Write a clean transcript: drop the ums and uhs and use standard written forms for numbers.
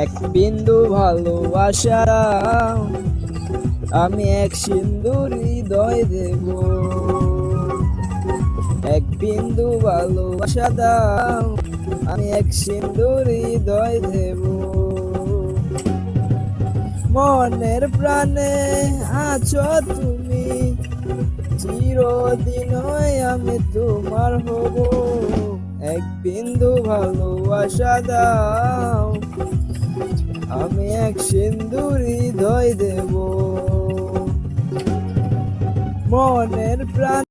এক বিন্দু ভালোবাসা আমি এক সিন্দুর হৃদয় দেব। এক বিন্দু ভালোবাসা দাও, আমি এক সিন্দুর হৃদয় দেব। মনের প্রাণে আছো তুমি, চিরদিনই আমি তোমার হব। এক বিন্দু ভালোবাসা দাও, আমি এক সিন্দুর হৃদয় দেব। মনের প্রাণ